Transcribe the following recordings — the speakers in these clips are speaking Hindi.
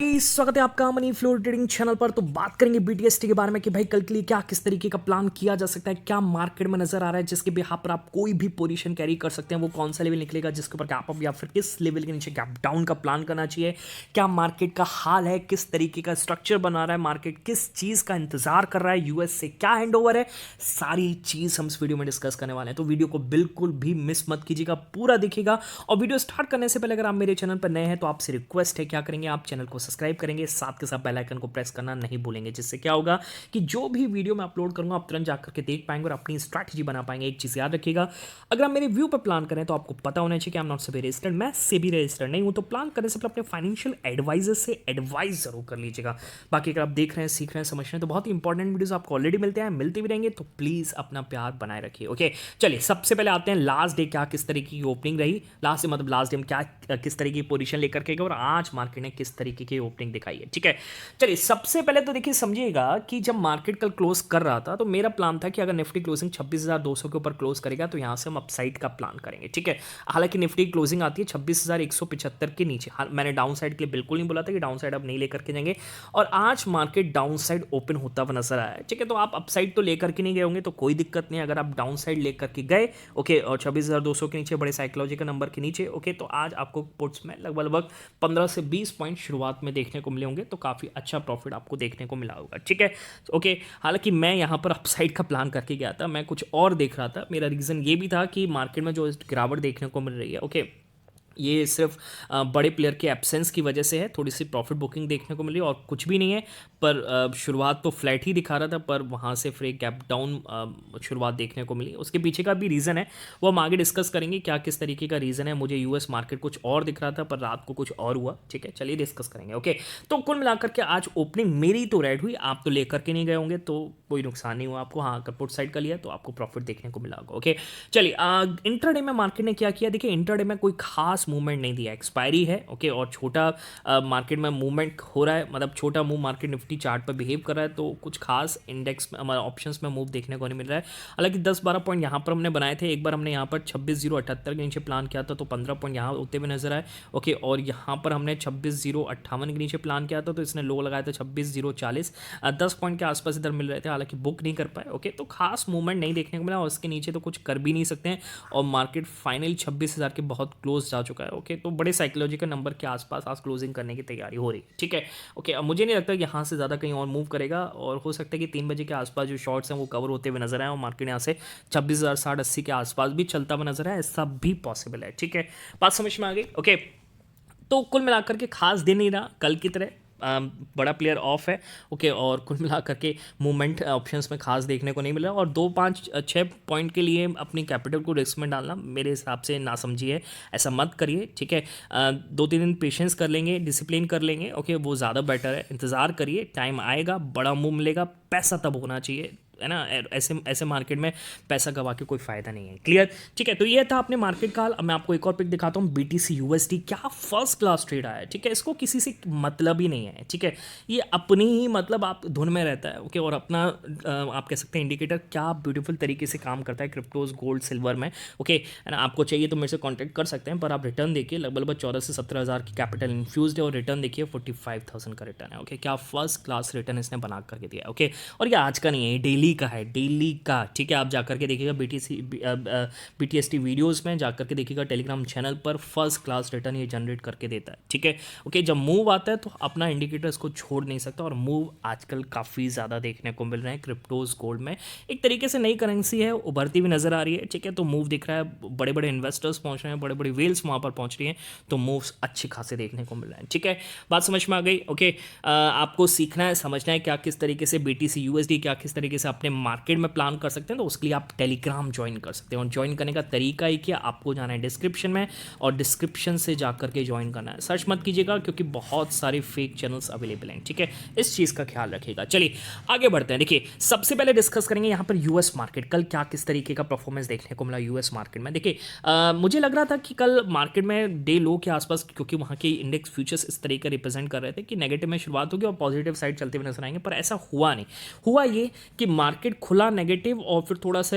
स्वागत है आपका मनी फ्लो ट्रेडिंग चैनल पर। तो बात करेंगे बीटीएसटी के बारे में कि भाई कल के लिए क्या किस तरीके का प्लान किया जा सकता है, क्या मार्केट में नजर आ रहा है जिसके बिहाफ पर आप कोई भी पोजीशन कैरी कर सकते हैं, वो कौन सा लेवल निकलेगा जिसके ऊपर गैप अप या फिर किस लेवल के नीचे गैप डाउन का प्लान करना चाहिए, क्या मार्केट का हाल है, किस तरीके का स्ट्रक्चर बना रहा है मार्केट, किस चीज का इंतजार कर रहा है, यूएस से क्या हैंड ओवर है, सारी चीज हम इस वीडियो में डिस्कस करने वाले हैं। तो वीडियो को बिल्कुल भी मिस मत कीजिएगा, पूरा देखिएगा। और वीडियो स्टार्ट करने से पहले अगर आप मेरे चैनल पर नए हैं तो आपसे रिक्वेस्ट है, क्या करेंगे आप चैनल को सब्सक्राइब करेंगे, साथ के साथ बेल आइकन को प्रेस करना नहीं भूलेंगे, जिससे क्या होगा कि जो भी वीडियो मैं अपलोड करूंगा आप तुरंत जाकर के देख पाएंगे और अपनी स्ट्रैटेजी बना पाएंगे। एक चीज याद रखिएगा, अगर आप मेरे व्यू पर प्लान करें तो आपको पता होना चाहिए कि I am not SEBI registered, मैं सेबी रजिस्टर्ड नहीं हूं। तो प्लान करने से पहले अपने फाइनेंशियल एडवाइजर से एडवाइस जरूर कर लीजिएगा। बाकी अगर आप देख रहे हैं, सीख रहे हैं, समझ रहे हैं तो बहुत ही इंपॉर्टेंट वीडियोस आपको ऑलरेडी मिलते हैं, मिलते भी रहेंगे, तो प्लीज अपना प्यार बनाए रखिए। ओके, चलिए सबसे पहले आते हैं लास्ट डे क्या किस तरीके की ओपनिंग रही। लास्ट डे मतलब लास्ट डे में क्या किस तरीके की पोजीशन लेकर के गए और आज मार्केट ने किस तरीके की ओपनिंग दिखाई है। ठीक है, चलिए सबसे पहले तो देखिए समझिएगा कि जब मार्केट कल क्लोज कर रहा था तो मेरा प्लान था कि अगर निफ्टी क्लोजिंग 26,200 के ऊपर क्लोज करेगा तो यहां से हम अपसाइड का प्लान करेंगे। ठीक है, हालांकि निफ्टी क्लोजिंग आती है 26,175 के नीचे। मैंने डाउन साइड के लिए बिल्कुल नहीं बोला था कि डाउन साइड अब नहीं लेकर के जाएंगे, और आज मार्केट डाउन साइड ओपन होता हुआ नजर आया है। ठीक है, तो आप अपसाइड तो लेकर के नहीं गए होंगे तो कोई दिक्कत नहीं, अगर आप डाउन साइड लेकर के गए ओके और 26,200 के नीचे बड़े साइकोलॉजिकल नंबर के नीचे ओके, तो आज आपको पुट्स में लगभग 15 से 20 पॉइंट शुरुआत में देखने को मिले होंगे, तो काफी अच्छा प्रॉफिट आपको देखने को मिला होगा। ठीक है, ओके, हालांकि मैं यहां पर अपसाइड का प्लान करके गया था, मैं कुछ और देख रहा था। मेरा रीजन ये भी था कि मार्केट में जो गिरावट देखने को मिल रही है ओके, ये सिर्फ बड़े प्लेयर के एब्सेंस की वजह से है, थोड़ी सी प्रॉफिट बुकिंग देखने को मिली और कुछ भी नहीं है। पर शुरुआत तो फ्लैट ही दिखा रहा था, पर वहाँ से फिर एक गैप डाउन शुरुआत देखने को मिली। उसके पीछे का भी रीज़न है, वो हम आगे डिस्कस करेंगे क्या किस तरीके का रीज़न है। मुझे यूएस मार्केट कुछ और दिख रहा था पर रात को कुछ और हुआ। ठीक है, चलिए डिस्कस करेंगे। ओके, तो कुल मिलाकर के आज ओपनिंग मेरी तो रेड हुई, आप तो लेकर के नहीं गए होंगे तो कोई नुकसान नहीं हुआ आपको। हाँ, अगर पुट साइड का लिया तो आपको प्रॉफिट देखने को मिला होगा। ओके, चलिए इंट्राडे में मार्केट ने क्या किया, देखिए इंट्राडे में कोई खास मूवमेंट नहीं दिया, एक्सपायरी है ओके, और छोटा मार्केट में मूवमेंट हो रहा है, मतलब छोटा मूव मार्केट निफ्टी चार्ट पर बिहेव कर रहा है, तो कुछ खास इंडेक्स में हमारा ऑप्शंस में मूव देखने को नहीं मिल रहा है। हालांकि 10-12 पॉइंट यहाँ पर हमने बनाए थे, एक बार हमने यहाँ पर 26,078 के नीचे प्लान किया था तो 15 पॉइंट यहाँ होते हुए नजर आए ओके, और यहाँ पर हमने 26,058 के नीचे प्लान किया था तो इसने लो लगाया था 26,040, 10 पॉइंट के आसपास इधर मिल रहे थे, हालांकि बुक नहीं कर पाए ओके, तो खास मूवमेंट नहीं देखने को मिला और उसके नीचे तो कुछ कर भी नहीं सकते हैं, और मार्केट फाइनल 26,000 के बहुत क्लोज जा चुका है ओके, तो बड़े साइकोलॉजिकल नंबर के आसपास आज क्लोजिंग करने की तैयारी हो रही है। ठीक है, ओके, अब मुझे नहीं लगता कि यहाँ से ज़्यादा कहीं और मूव करेगा, और हो सकता है कि 3 बजे के आसपास जो शॉर्ट्स हैं वो कवर होते हुए नजर आए और मार्केट यहाँ से 26,060-80 के आसपास भी चलता हुआ नजर आए, ऐसा भी पॉसिबल है। ठीक है, बात समझ में आ गई। ओके, तो कुल मिलाकर के खास दिन नहीं रहा कल की तरह, बड़ा प्लेयर ऑफ है ओके, और कुल मिलाकर के मूवमेंट ऑप्शंस में खास देखने को नहीं मिला, और 2-5-6 पॉइंट के लिए अपनी कैपिटल को रिस्क में डालना मेरे हिसाब से ना समझिए, ऐसा मत करिए। ठीक है, 2-3 दिन पेशेंस कर लेंगे, डिसिप्लिन कर लेंगे ओके, वो ज़्यादा बेटर है। इंतज़ार करिए, टाइम आएगा, बड़ा मूव मिलेगा, पैसा तब होना चाहिए, है ना। ऐसे ऐसे मार्केट में पैसा गवा के कोई फ़ायदा नहीं है। क्लियर, ठीक है, तो ये था अपने मार्केट का। अब मैं आपको एक और पिक दिखाता हूँ, बीटीसी यूएसडी, क्या फर्स्ट क्लास ट्रेड आया है। ठीक है, इसको किसी से मतलब ही नहीं है। ठीक है, ये अपनी ही मतलब आप धुन में रहता है ओके, और अपना आप कह सकते हैं इंडिकेटर क्या ब्यूटीफुल तरीके से काम करता है क्रिप्टोज, गोल्ड, सिल्वर में ओके, है ना। आपको चाहिए तो मेरे से कॉन्टैक्ट कर सकते हैं, पर आप रिटर्न देखिए, लगभग 14 से 17 हज़ार की कैपिटल इन्फ्यूज है और रिटर्न देखिए 45,000 का रिटर्न है ओके, क्या फर्स्ट क्लास रिटर्न इसने बना करके दिया ओके, और ये आज का नहीं है, डेली का है, डेली का। ठीक है, आप जाकर के देखिएगा बीटीएसटी वीडियोस में जाकर के देखिएगा, टेलीग्राम चैनल पर फर्स्ट क्लास रिटर्न ये जनरेट करके देता है। ठीक है, ओके, जब मूव आता है तो अपना इंडिकेटर इसको छोड़ नहीं सकता, और मूव आजकल काफ़ी ज़्यादा देखने को मिल रहे हैं क्रिप्टोज, गोल्ड में। एक तरीके से नई करेंसी है, उभरती हुई नजर आ रही है। ठीक है, तो मूव दिख रहा है, बड़े बड़े इन्वेस्टर्स पहुंच रहे हैं, बड़े बड़े वेल्स वहाँ पर पहुंच रही हैं, तो मूव्स अच्छे खासे देखने को मिल रहे हैं। ठीक है, बात समझ में आ गई। ओके, आपको सीखना है, समझना है क्या किस तरीके से बीटीसी यूएसडी क्या किस तरीके से अपने मार्केट में प्लान कर सकते हैं, तो उसके लिए आप टेलीग्राम ज्वाइन कर सकते हैं, और ज्वाइन करने का तरीका ही क्या, आपको जाना है डिस्क्रिप्शन में और डिस्क्रिप्शन से जाकर के ज्वाइन करना है। सर्च मत कीजिएगा क्योंकि बहुत सारे फेक चैनल्स अवेलेबल हैं। ठीक है, इस चीज़ का ख्याल रखिएगा। चलिए आगे बढ़ते हैं। देखिए सबसे पहले डिस्कस करेंगे यहाँ पर यूएस मार्केट, कल क्या किस तरीके का परफॉर्मेंस देखने को मिला यूएस मार्केट में। देखिए मुझे लग रहा था कि कल मार्केट में डे लो के आसपास, क्योंकि वहाँ के इंडेक्स फ्यूचर्स इस तरीके रिप्रेजेंट कर रहे थे कि नेगेटिव में शुरुआत होगी और पॉजिटिव साइड चलते हुए नजर आएंगे, पर ऐसा हुआ नहीं। हुआ ये कि मार्केट खुला नेगेटिव और फिर थोड़ा सा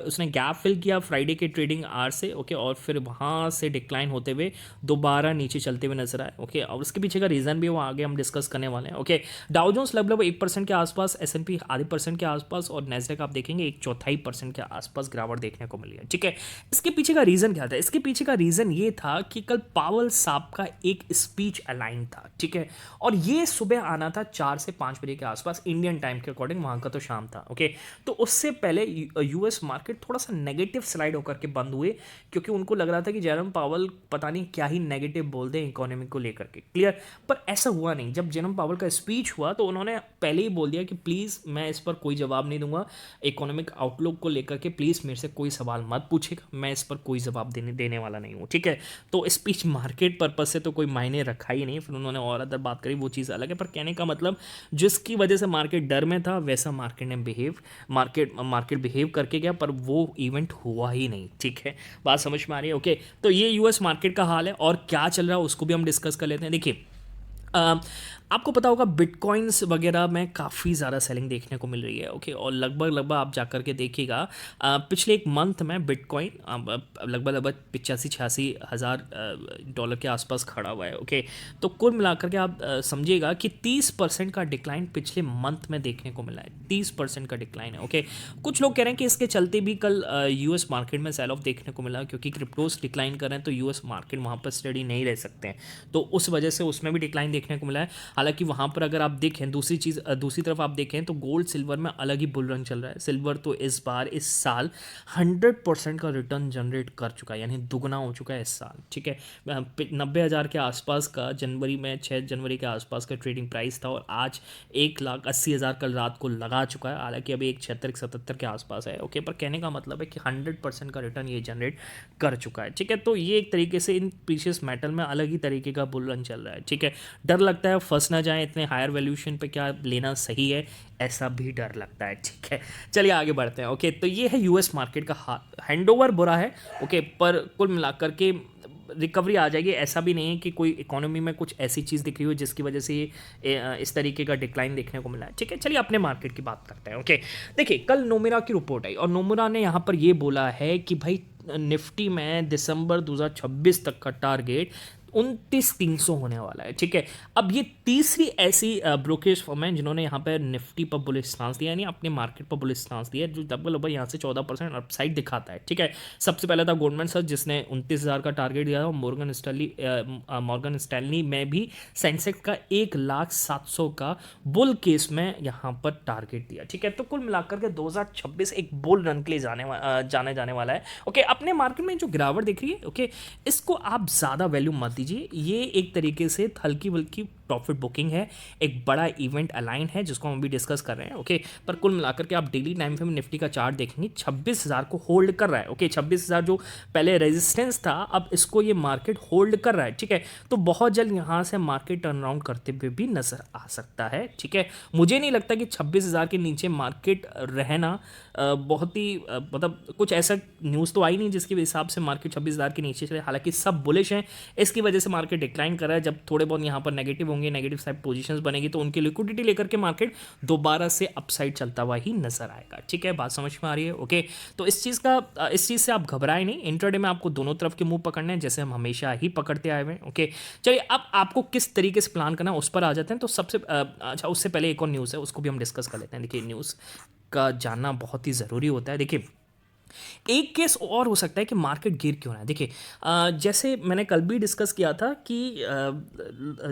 उसने गैप फिल किया फ्राइडे के ट्रेडिंग आवर से, ओके, और फिर वहाँ से डिक्लाइन होते हुए दोबारा नीचे चलते हुए नजर आए, ओके। और उसके पीछे का रीज़न भी वो आगे हम डिस्कस करने वाले हैं, ओके। डाउ जोन्स लगभग 1% के आसपास, S&P आधे % के आसपास, और नेस्डैक आप देखेंगे 1/4% के आसपास गिरावट देखने को मिली है, ठीक है। इसके पीछे का रीज़न क्या था? इसके पीछे का रीज़न ये था कि कल पावल साहब का एक स्पीच अलाइन था, ठीक है, और ये सुबह आना था 4 से 5 बजे के आसपास इंडियन टाइम के अकॉर्डिंग, वहाँ का तो शाम था, ओके। तो उससे पहले यूएस मार्केट थोड़ा सा नेगेटिव स्लाइड होकर के बंद हुए, क्योंकि उनको लग रहा था कि जेरम पावल पता नहीं क्या ही नेगेटिव बोल दें इकोनॉमी को लेकर के, क्लियर। पर ऐसा हुआ नहीं। जब जेरम पावल का स्पीच हुआ तो उन्होंने पहले ही बोल दिया कि प्लीज़ मैं इस पर कोई जवाब नहीं दूंगा, इकोनॉमिक आउटलुक को लेकर के प्लीज़ मेरे से कोई सवाल मत पूछेगा, मैं इस पर कोई जवाब देने वाला नहीं हूँ, ठीक है। तो स्पीच मार्केट पर्पज से तो कोई मायने रखा ही नहीं। फिर उन्होंने और अदर बात करी, वो चीज़ अलग है, पर कहने का मतलब जिसकी वजह से मार्केट डर में था वैसा मार्केट बिहेव करके गया, पर वो इवेंट हुआ ही नहीं, ठीक है। बात समझ में आ रही है, ओके। तो ये यूएस मार्केट का हाल है, और क्या चल रहा है उसको भी हम डिस्कस कर लेते हैं। देखिए, आपको पता होगा बिटकॉइंस वगैरह में काफ़ी ज़्यादा सेलिंग देखने को मिल रही है, ओके। और लगभग आप जाकर के देखिएगा पिछले एक मंथ में बिटकॉइन लगभग 85-86 हज़ार डॉलर के आसपास खड़ा हुआ है, ओके। तो कुल मिलाकर के आप समझिएगा कि 30% का डिक्लाइन पिछले मंथ में देखने को मिला है, 30% का डिक्लाइन है, ओके। कुछ लोग कह रहे हैं कि इसके चलते भी कल यूएस मार्केट में सेल ऑफ देखने को मिला, क्योंकि क्रिप्टोस डिक्लाइन कर रहे हैं तो यूएस मार्केट वहाँ पर स्टडी नहीं रह सकते हैं, तो उस वजह से उसमें भी डिक्लाइन देखने को मिला है। हालांकि वहाँ पर अगर आप देखें दूसरी तरफ आप देखें तो गोल्ड सिल्वर में अलग ही बुल रन चल रहा है। सिल्वर तो इस साल 100% का रिटर्न जनरेट कर चुका है, यानी दुगना हो चुका है इस साल, ठीक है। 90,000 के आसपास का जनवरी में 6 जनवरी के आसपास का ट्रेडिंग प्राइस था, और आज 1,80,000 कल रात को लगा चुका है। हालांकि अभी 176-77 के आसपास है, ओके। पर कहने का मतलब है कि 100% का रिटर्न ये जनरेट कर चुका है, ठीक है। तो ये एक तरीके से इन प्रीशियस मेटल में अलग ही तरीके का बुल रन चल रहा है, ठीक है। डर लगता है फंस ना जाए इतने हायर वैल्यूएशन पे, क्या लेना सही है, ऐसा भी डर लगता है, ठीक है। चलिए आगे बढ़ते हैं, ओके। तो ये है यूएस मार्केट का हैंडओवर बुरा है, ओके, पर कुल मिलाकर के रिकवरी आ जाएगी। ऐसा भी नहीं है कि कोई इकोनॉमी में कुछ ऐसी चीज़ दिख रही हो जिसकी वजह से ये इस तरीके का डिक्लाइन देखने को मिला है, ठीक है। चलिए अपने मार्केट की बात करते हैं, ओके। देखिए, कल नोमुरा की रिपोर्ट आई, और नोमुरा ने यहाँ पर ये बोला है कि भाई निफ्टी में दिसंबर 2026 तक का टारगेट 29,300 होने वाला है, ठीक है। अब ये तीसरी ऐसी ब्रोकरेज फर्म है जिन्होंने यहाँ पर निफ्टी पर बुलिश स्टांस दिया, यानी अपने मार्केट पर बुलिश स्टांस दिया, जो लगभग यहाँ से 14% अपसाइड दिखाता है, ठीक है। सबसे पहले था गोल्डमैन सच जिसने 29,000 का टारगेट दिया था, और मॉर्गन स्टैनली में भी सेंसेक्स का 1,07,000 का बुल केस में यहाँ पर टारगेट दिया, ठीक है। तो कुल मिलाकर के 2026 एक बुल रन के लिए जाने वाला है, ओके। अपने मार्केट में जो गिरावट दिख रही है, ओके, इसको आप ज़्यादा वैल्यू मत दीजिए। ये एक तरीके से हल्की बल्कि प्रॉफिट बुकिंग है, एक बड़ा इवेंट अलाइन है जिसको हम भी डिस्कस कर रहे हैं, ओके। पर कुल मिलाकर के आप डेली टाइम फ्रेम निफ्टी का चार्ट देखेंगे 26,000 को होल्ड कर रहा है, ओके। 26,000 जो पहले रेजिस्टेंस था, अब इसको ये मार्केट होल्ड कर रहा है, ठीक है। तो बहुत जल्द यहाँ से मार्केट टर्न अराउंड करते हुए भी नजर आ सकता है, ठीक है। मुझे नहीं लगता कि 26,000 के नीचे मार्केट रहना बहुत ही मतलब कुछ ऐसा न्यूज़ तो आई नहीं जिसके हिसाब से मार्केट 26,000 के नीचे चले। हालांकि सब बुलिश हैं, इसकी वजह से मार्केट डिक्लाइन कर रहा है। जब थोड़े बहुत यहाँ पर नेगेटिव साइड पोजीशंस बनेगी तो उनकी लिक्विडिटी लेकर के मार्केट दोबारा से अपसाइड चलता हुआ ही नजर आएगा, ठीक है। बात समझ में आ रही है, ओके। तो इस चीज़ से आप घबराए नहीं। इंट्राडे में आपको दोनों तरफ के मूव पकड़ने हैं, जैसे हम हमेशा ही पकड़ते आए हुए हैं, ओके। चलिए अब आपको किस तरीके से प्लान करना है उस पर आ जाते हैं। तो सबसे अच्छा, उससे पहले एक और न्यूज़ है, उसको भी हम डिस्कस कर लेते हैं। देखिए, न्यूज़ का जानना बहुत ही ज़रूरी होता है। देखिए, एक केस और हो सकता है कि मार्केट गिर क्यों रहा है। देखिए, जैसे मैंने कल भी डिस्कस किया था कि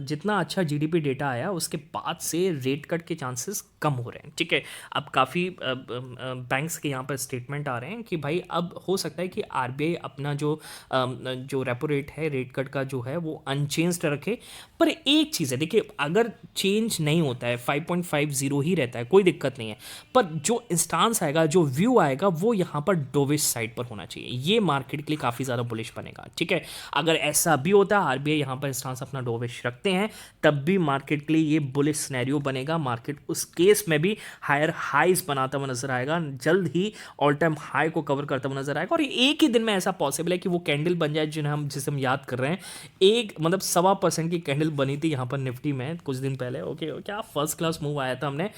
जितना अच्छा जीडीपी डेटा आया उसके बाद से रेट कट के चांसेस कम हो रहे हैं, ठीक है। अब काफ़ी बैंक्स के यहाँ पर स्टेटमेंट आ रहे हैं कि भाई अब हो सकता है कि आरबीआई अपना जो रेपो रेट है, रेट कट का जो है वो अनचेंज्ड रखे। पर एक चीज़ है, देखिए, अगर चेंज नहीं होता है 5.50 ही रहता है, कोई दिक्कत नहीं है। पर जो इंस्टांस आएगा, जो व्यू आएगा, वो यहाँ पर डोविश साइड पर होना चाहिए। ये मार्केट के लिए काफ़ी ज़्यादा बुलिश बनेगा, ठीक है। अगर ऐसा भी होता है, आरबीआई यहाँ पर स्टांस अपना डोविश रखते हैं, तब भी मार्केट के लिए ये बुलिश सिनेरियो बनेगा। मार्केट उस केस में भी हायर हाइज बनाता हुआ नजर आएगा, जल्द ही ऑल टाइम हाई को कवर करता हुआ नजर आएगा। और एक ही दिन में ऐसा पॉसिबल है कि वो कैंडल बन जाए जिसे हम याद कर रहे हैं। एक मतलब 1.25% की कैंडल बनी थी यहाँ पर निफ्टी में कुछ दिन पहले। ओके, क्या फर्स्ट क्लास मूव आया था, हमने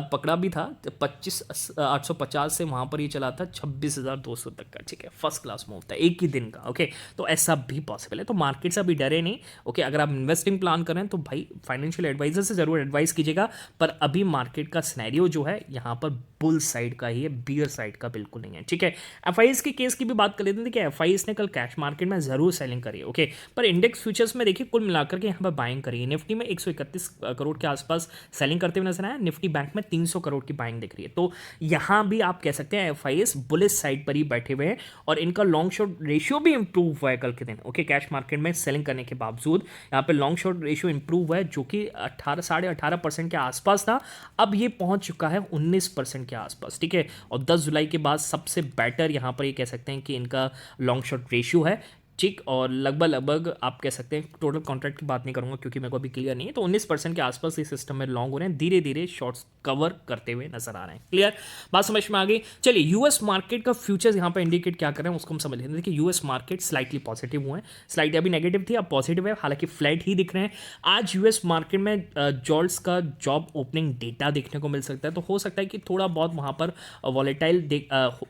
पकड़ा भी था 25,850 से वहाँ पर ये चला था 26,200 तक का, ठीक है। फर्स्ट क्लास मूव था एक ही दिन का। ओके, तो ऐसा भी पॉसिबल है। तो मार्केट से अभी डरे नहीं। ओके, अगर आप इन्वेस्टिंग प्लान करें तो भाई फाइनेंशियल एडवाइजर से जरूर एडवाइस कीजिएगा, पर अभी मार्केट का सिनेरियो जो है यहाँ पर बुल साइड का ही है, बियर साइड का बिल्कुल नहीं है, ठीक है। एफआईएस के केस की भी बात कर लेते हैं। देखिए, एफआईएस ने कल कैश मार्केट में जरूर सेलिंग करी है, ओके, पर इंडेक्स फ्यूचर्स में देखिए कुल मिलाकर के यहाँ पर बाइंग करी है। निफ्टी में 131 करोड़ के आसपास सेलिंग करते हुए नजर आया, निफ्टी बैंक में 300 करोड़ की बाइंग दिख रही है। तो यहाँ भी आप कह सकते हैं एफआईएस बुलिश साइड पर ही बैठे हुए हैं और इनका लॉन्ग शॉर्ट रेशियो भी इंप्रूव हुआ है कल के दिन। ओके, कैश मार्केट में सेलिंग करने के बावजूद यहाँ पे लॉन्ग शॉर्ट रेशियो इंप्रूव हुआ है, जो कि 18.5% के आसपास था, अब ये पहुंच चुका है 19% के आसपास, ठीक है। और 10 जुलाई के बाद सबसे बेटर यहाँ पर ये कह सकते हैं कि इनका लॉन्ग शॉर्ट रेशियो है, ठीक। और लगभग आप कह सकते हैं, टोटल कॉन्ट्रैक्ट की बात नहीं करूंगा क्योंकि मेरे को अभी क्लियर नहीं है, तो 19% के आसपास इस सिस्टम में लॉन्ग हो रहे हैं, धीरे धीरे शॉर्ट्स कवर करते हुए नजर आ रहे हैं। क्लियर, बात समझ में आ गई। चलिए, यूएस मार्केट का फ्यूचर्स यहाँ पर इंडिकेट क्या कर रहे हैं उसको हम समझ लेते हैं। देखिए, यूएस मार्केट स्लाइटली पॉजिटिव हुए हैं, स्लाइटली अभी नेगेटिव थी, अब पॉजिटिव है, हालांकि फ्लैट ही दिख रहे हैं। आज यूएस मार्केट में जॉल्ट्स का जॉब ओपनिंग डेटा देखने को मिल सकता है, तो हो सकता है कि थोड़ा बहुत वहाँ पर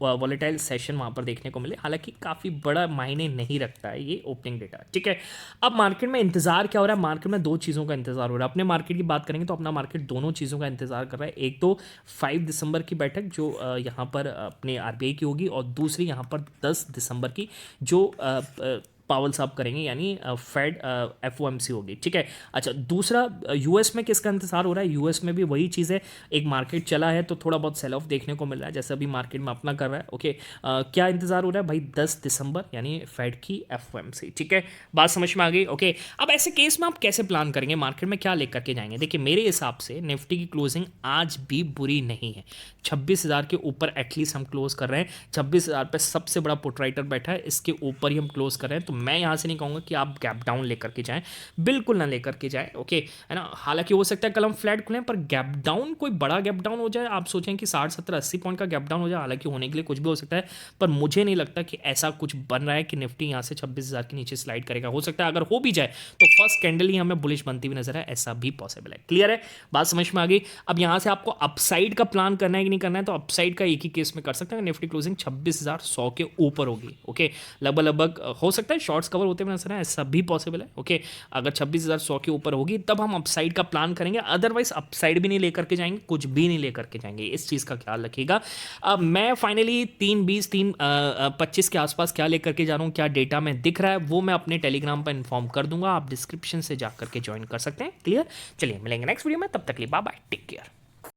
वॉलेटाइल सेशन वहाँ पर देखने को मिले, हालांकि काफ़ी बड़ा मायने नहीं रखता है ये ओपनिंग डेटा, ठीक है। अब मार्केट में इंतजार क्या हो रहा है? मार्केट में दो चीज़ों का इंतजार हो रहा है। अपने मार्केट की बात करेंगे तो अपना मार्केट दोनों चीज़ों का इंतजार कर रहा है। एक तो 5 दिसंबर की बैठक जो यहाँ पर अपने आरबीआई की होगी, और दूसरी यहाँ पर 10 दिसंबर की जो पावल साहब करेंगे, यानी फेड एफओएमसी होगी, ठीक है। अच्छा, दूसरा यूएस में किसका इंतजार हो रहा है? यूएस में भी वही चीज़ है, एक मार्केट चला है तो थोड़ा बहुत सेल ऑफ देखने को मिल रहा है, जैसे अभी मार्केट में अपना कर रहा है। ओके, क्या इंतजार हो रहा है भाई? 10 दिसंबर यानी फेड की एफओएमसी, ठीक है। बात समझ में आ गई। ओके, अब ऐसे केस में आप कैसे प्लान करेंगे, मार्केट में क्या लेकर के जाएंगे? देखिए, मेरे हिसाब से निफ्टी की क्लोजिंग आज भी बुरी नहीं है, 26,000 के ऊपर एटलीस्ट हम क्लोज कर रहे हैं। 26,000 पे सबसे बड़ा पुट राइटर बैठा है, इसके ऊपर ही हम क्लोज कर रहे हैं। तो मैं यहाँ से नहीं कहूँगा कि आप गैप डाउन लेकर के जाएं, बिल्कुल ना लेकर के जाएं, ओके, है ना। हालांकि हो सकता है कल हम फ्लैट खुलें, पर गैप डाउन, कोई बड़ा गैप डाउन हो जाए, आप सोचें कि 60, 70, 80 पॉइंट का गैप डाउन हो जाए, हालांकि होने के लिए कुछ भी हो सकता है, पर मुझे नहीं लगता कि ऐसा कुछ बन रहा है कि निफ्टी यहाँ से 26,000 के नीचे स्लाइड करेगा। हो सकता है अगर हो भी जाए तो फर्स्ट कैंडल ही हमें बुलिश बनती हुई नजर है, ऐसा भी पॉसिबल है। क्लियर है, बात समझ में आ गई। अब यहाँ से आपको अपसाइड का प्लान करना है कि नहीं करना है, तो अपसाइड का एक ही केस में कर सकते हैं, निफ्टी क्लोजिंग 26,100 के ऊपर होगी। ओके, लगभग हो सकता है शॉर्ट्स कवर होते हुए नजर है, ऐसा भी पॉसिबल है। ओके, अगर 26,100 के ऊपर होगी तब हम अपसाइड का प्लान करेंगे, अदरवाइज अपसाइड भी नहीं लेकर के जाएंगे, कुछ भी नहीं लेकर के जाएंगे, इस चीज़ का ख्याल रखिएगा। अब मैं फाइनली 3:20, 3:25 के आसपास क्या लेकर के जा रहा हूँ, क्या डेटा में दिख रहा है, वो मैं अपने टेलीग्राम पर इन्फॉर्म कर दूंगा, आप डिस्क्रिप्शन से जाकर के ज्वाइन कर सकते हैं। क्लियर, चलिए मिलेंगे नेक्स्ट वीडियो में, तब तक के लिए बाय बाय, टेक केयर।